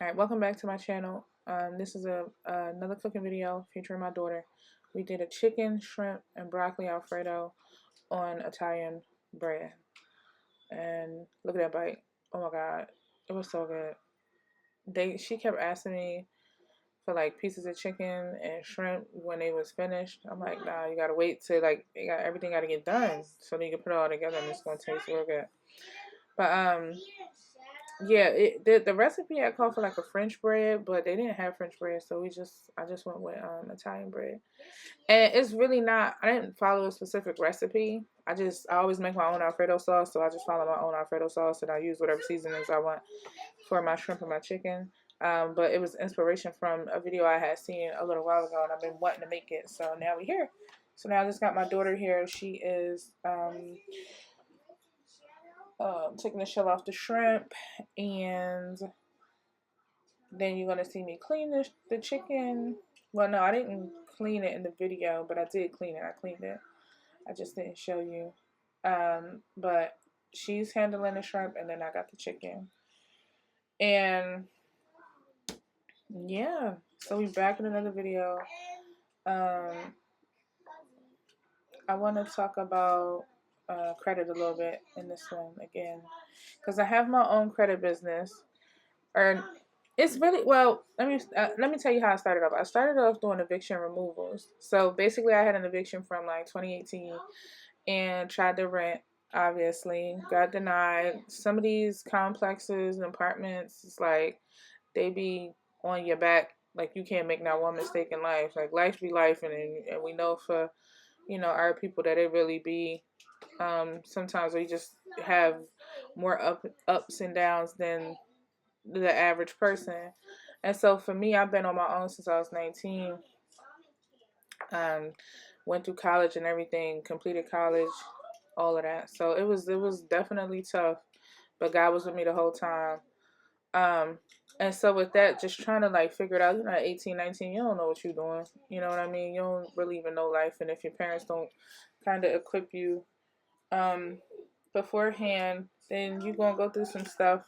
Alright, welcome back to my channel. This is another cooking video featuring my daughter. We did a chicken, shrimp, and broccoli Alfredo on Italian bread. And look at that bite. Oh my god. It was so good. She kept asking me for like pieces of chicken and shrimp when they was finished. I'm like, nah, you gotta wait till like everything gotta get done so that you can put it all together and it's gonna taste real good. But yeah, the recipe I called for like a French bread, but they didn't have French bread, so I just went with Italian bread. And it's really not. I didn't follow a specific recipe. I always make my own Alfredo sauce, so I just follow my own Alfredo sauce and I use whatever seasonings I want for my shrimp and my chicken. But it was inspiration from a video I had seen a little while ago, and I've been wanting to make it. So now we're here. So now I just got my daughter here. She is taking the shell off the shrimp, and then you're gonna see me clean the chicken. Well, no, I didn't clean it in the video, but I did clean it. I cleaned it. I just didn't show you. But she's handling the shrimp, and then I got the chicken. And yeah, so we back in another video. I want to talk about credit a little bit in this one again, because I have my own credit business. Or it's really well. Let me tell you how I started off. I started off doing eviction removals. So basically, I had an eviction from like 2018 and tried to rent. Obviously, got denied. Some of these complexes and apartments, it's like they be on your back. Like you can't make not one mistake in life. Like life be life, and we know for our people that it really be. Sometimes we just have more ups and downs than the average person. And so for me, I've been on my own since I was 19. Went through college and everything, completed college, all of that. So it was definitely tough, but God was with me the whole time. And so with that, just trying to like figure it out, 18, 19, you don't know what you're doing. You know what I mean? You don't really even know life. And if your parents don't kind of equip you beforehand, then you're going to go through some stuff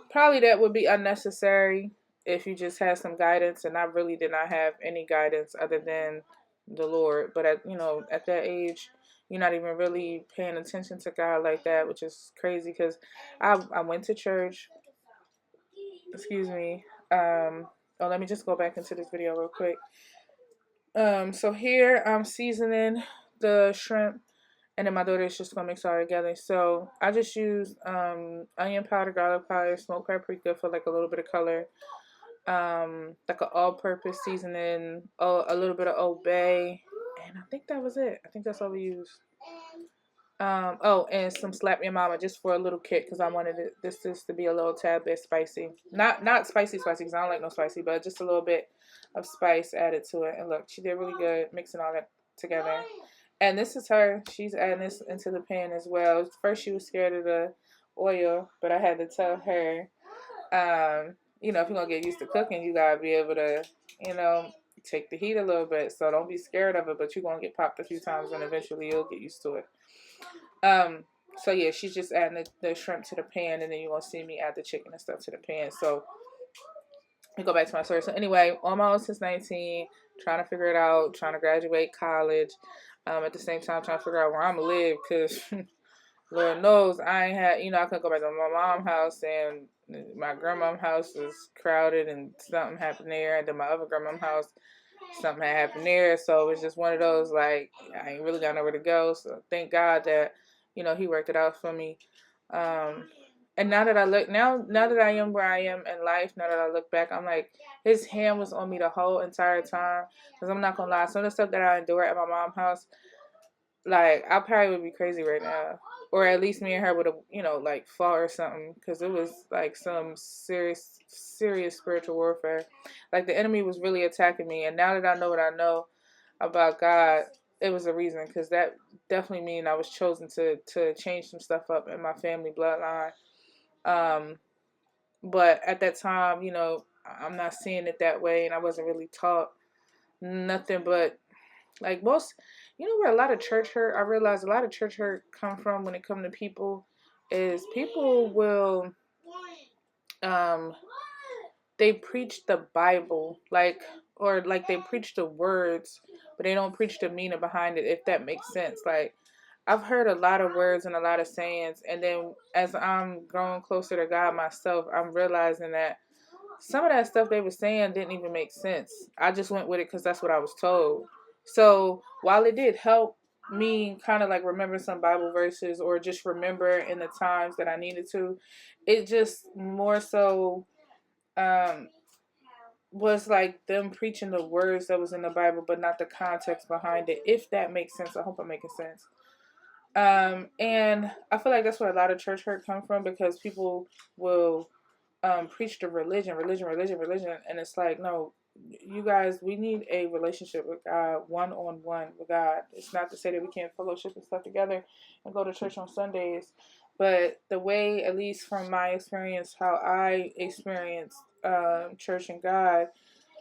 probably that would be unnecessary if you just had some guidance, and I really did not have any guidance other than the Lord. But at that age, you're not even really paying attention to God like that, which is crazy because I went to church. Excuse me. Let me just go back into this video real quick. So here I'm seasoning the shrimp, and then my daughter is just gonna mix it all together. So I just use onion powder, garlic powder, smoked paprika for like a little bit of color. Like an all-purpose seasoning, a little bit of Old Bay, and I think that was it. I think that's all we used. Oh, and some Slap Your Mama just for a little kick because I wanted this to be a little tad bit spicy. Not spicy because I don't like no spicy, but just a little bit of spice added to it. And look, she did really good mixing all that together. And this is her. She's adding this into the pan as well. First, she was scared of the oil, but I had to tell her, if you're going to get used to cooking, you got to be able to, take the heat a little bit. So don't be scared of it, but you're going to get popped a few times and eventually you'll get used to it. So yeah, she's just adding the shrimp to the pan, and then you're going to see me add the chicken and stuff to the pan. So let me go back to my story. So anyway, on my own since 19, trying to figure it out, trying to graduate college. At the same time, trying to figure out where I'm going to live because Lord knows I ain't had, I couldn't go back to my mom's house, and my grandma's house was crowded and something happened there. And then my other grandma's house, something had happened there. So it was just one of those, like, I ain't really got nowhere to go. So thank God that, he worked it out for me. And now that I am where I am in life, now that I look back, I'm like, his hand was on me the whole entire time. Because I'm not going to lie, some of the stuff that I endured at my mom's house, like, I probably would be crazy right now. Or at least me and her would have, like, fought or something. Because it was, like, some serious spiritual warfare. Like, the enemy was really attacking me. And now that I know what I know about God, it was a reason. Because that definitely means I was chosen to change some stuff up in my family bloodline. But at that time, I'm not seeing it that way. And I wasn't really taught nothing but, like, most, where a lot of church hurt, I realize a lot of church hurt come from when it comes to people, is people will they preach the Bible, like, or like they preach the words, but they don't preach the meaning behind it, if that makes sense. Like, I've heard a lot of words and a lot of sayings, and then as I'm growing closer to God myself, I'm realizing that some of that stuff they were saying didn't even make sense. I just went with it because that's what I was told. So while it did help me kind of like remember some Bible verses or just remember in the times that I needed to, it just more so um, was like them preaching the words that was in the Bible, but not the context behind it. If that makes sense, I hope I'm making sense. And I feel like that's where a lot of church hurt come from, because people will preach the religion, and it's like, no, you guys, we need a relationship with God, one-on-one with God. It's not to say that we can't fellowship and stuff together and go to church on Sundays, but the way, at least from my experience, how I experienced church and God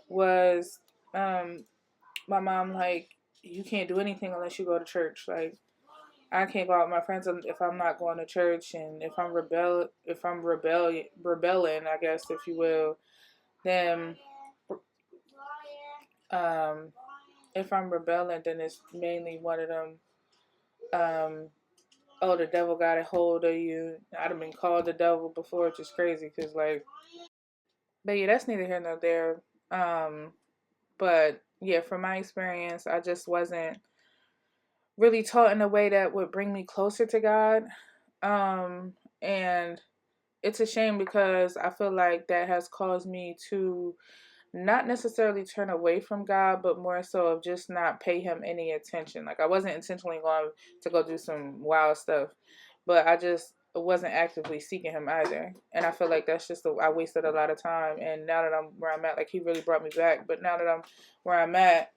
was, my mom, like, you can't do anything unless you go to church. Like, I can't go out with my friends if I'm not going to church, and if I'm rebelling, I guess, if you will, then um, if I'm rebelling, then it's mainly one of them. Oh, the devil got a hold of you. I've been called the devil before, which is crazy, cause like, but yeah, that's neither here nor there. But yeah, from my experience, I just wasn't really taught in a way that would bring me closer to God. And it's a shame, because I feel like that has caused me to not necessarily turn away from God, but more so of just not pay him any attention. Like, I wasn't intentionally going to go do some wild stuff, but I just wasn't actively seeking him either. And I feel like that's just, I wasted a lot of time. And now that I'm where I'm at, like, he really brought me back. But now that I'm where I'm at,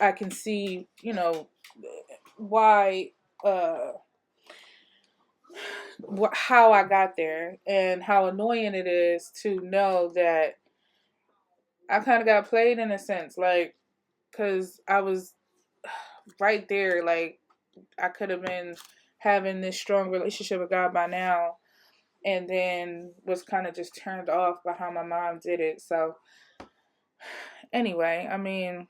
I can see, why, how I got there, and how annoying it is to know that I kind of got played in a sense, like, because I was right there. Like, I could have been having this strong relationship with God by now, and then was kind of just turned off by how my mom did it. So, anyway, I mean,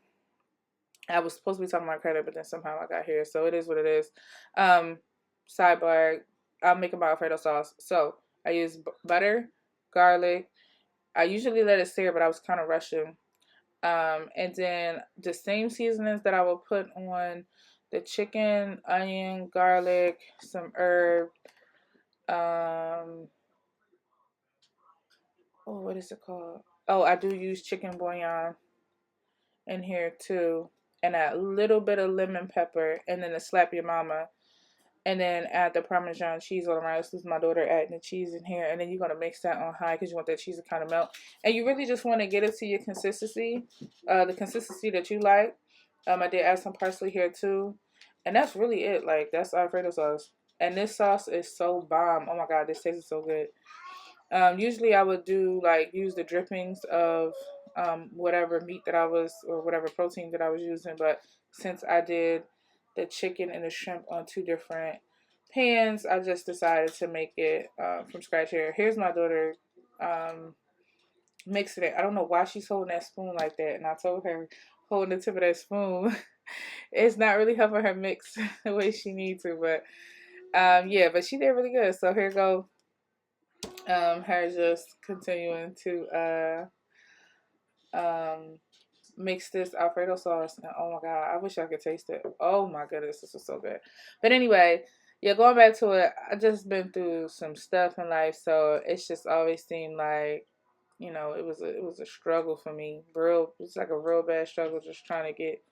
I was supposed to be talking about credit, but then somehow I got here. So, it is what it is. Sidebar, I'm making my Alfredo sauce. So, I use butter, garlic. I usually let it sear, but I was kind of rushing. And then the same seasonings that I will put on the chicken, onion, garlic, some herb. Oh, what is it called? Oh, I do use chicken bouillon in here too, and a little bit of lemon pepper, and then a slap your mama. And then add the Parmesan cheese all around. This is my daughter adding the cheese in here. And then you're going to mix that on high because you want that cheese to kind of melt. And you really just want to get it to your consistency, the consistency that you like. I did add some parsley here too. And that's really it. Like, that's Alfredo sauce. And this sauce is so bomb. Oh my God, this tastes so good. Usually I would use the drippings of whatever meat that I was, or whatever protein that I was using. But since I did the chicken and the shrimp on two different pans, I just decided to make it from scratch here. Here's my daughter mixing it. I don't know why she's holding that spoon like that. And I told her, holding the tip of that spoon, it's not really helping her mix the way she needs to. But yeah, but she did really good. So here go. Her just continuing to mix this Alfredo sauce, and oh my God, I wish I could taste it. Oh my goodness, this is so good. But anyway, yeah, going back to it, I just been through some stuff in life, so it's just always seemed like, it was a struggle for me. It's like a real bad struggle, just trying to get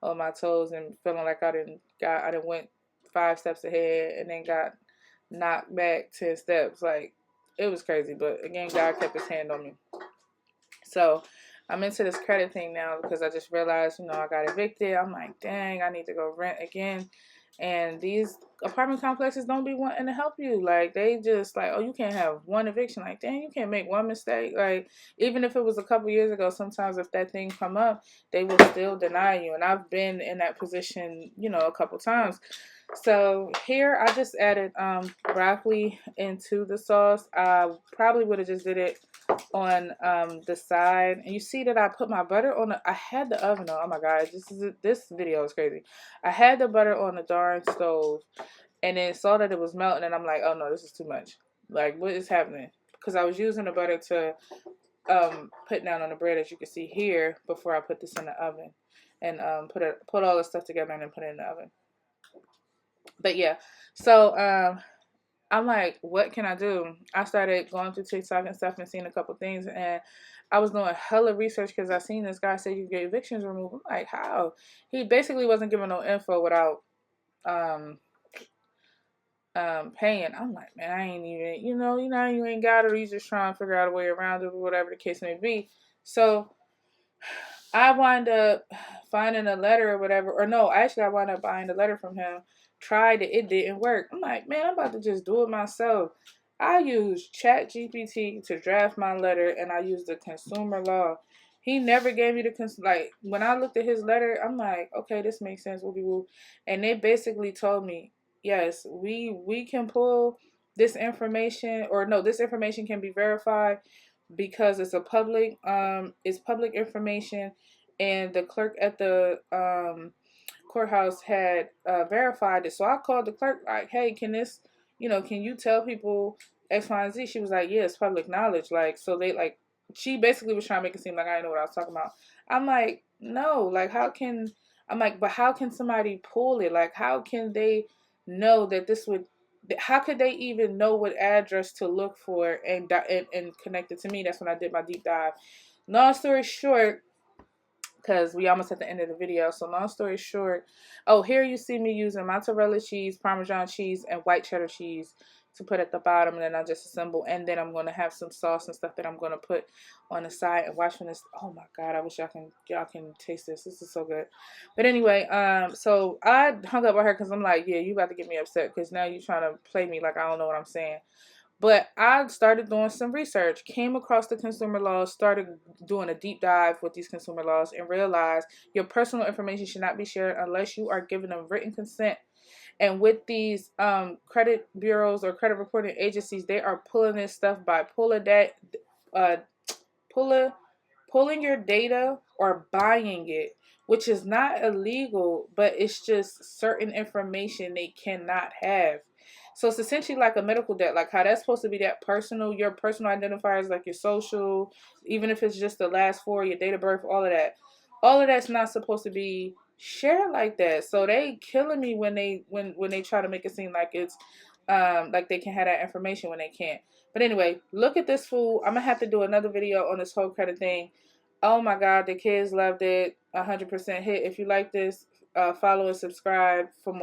on my toes and feeling like I didn't went 5 steps ahead and then got knocked back 10 steps. Like, it was crazy, but again, God kept his hand on me. So I'm into this credit thing now because I just realized, I got evicted. I'm like, dang, I need to go rent again. And these apartment complexes don't be wanting to help you. Like, they just like, oh, you can't have one eviction. Like, dang, you can't make one mistake. Like, even if it was a couple years ago, sometimes if that thing come up, they will still deny you. And I've been in that position, a couple times. So here I just added broccoli into the sauce. I probably would have just did it on the side, and you see that I put my butter on I had the oven on. Oh my god, this video is crazy. I had the butter on the darn stove, and then saw that it was melting, and I'm like, oh no, this is too much. Like, what is happening? Because I was using the butter to put down on the bread, as you can see here, before I put this in the oven, and put all the stuff together and then put it in the oven. But yeah, so I'm like, what can I do? I started going through TikTok and stuff and seeing a couple things, and I was doing hella research because I seen this guy say you get evictions removed. I'm like, how? He basically wasn't giving no info without um paying. I'm like, man, I ain't even, you ain't got it, or you just trying to figure out a way around it, or whatever the case may be. So I wind up finding a letter or whatever, or no, actually I wound up buying a letter from him. Tried it, it didn't work. I'm like, man, I'm about to just do it myself. I used Chat GPT to draft my letter, and I used the consumer law. He never gave me like when I looked at his letter, I'm like, okay, this makes sense, whoopie whoop. And they basically told me, yes, we can pull this information, or no, this information can be verified because it's public information, and the clerk at the courthouse had verified it. So I called the clerk like, hey, can this, can you tell people X, Y, and Z? She was like, yeah, it's public knowledge. Like, so they like, she basically was trying to make it seem like I didn't know what I was talking about. I'm like, no, like I'm like, but how can somebody pull it? Like, how can they know that this would, how could they even know what address to look for and connect it to me? That's when I did my deep dive. Long story short, because we almost at the end of the video. So long story short, oh, here you see me using mozzarella cheese, Parmesan cheese, and white cheddar cheese to put at the bottom, and then I just assemble, and then I'm going to have some sauce and stuff that I'm going to put on the side. And watch when this, oh my god, I wish y'all can taste this. This is so good. But anyway, so I hung up with her because I'm like, yeah, you about to get me upset because now you trying to play me like I don't know what I'm saying. But I started doing some research, came across the consumer laws, started doing a deep dive with these consumer laws, and realized your personal information should not be shared unless you are given a written consent. And with these credit bureaus or credit reporting agencies, they are pulling this stuff by uh, pulling your data or buying it, which is not illegal, but it's just certain information they cannot have. So it's essentially like a medical debt, like how that's supposed to be that personal, your personal identifiers, like your social, even if it's just the last four, your date of birth, all of that. All of that's not supposed to be shared like that. So they killing me when they try to make it seem like it's like they can have that information when they can't. But anyway, look at this food. I'm gonna have to do another video on this whole credit thing. Oh my god, the kids loved it. 100% hit. If you like this, follow and subscribe for more.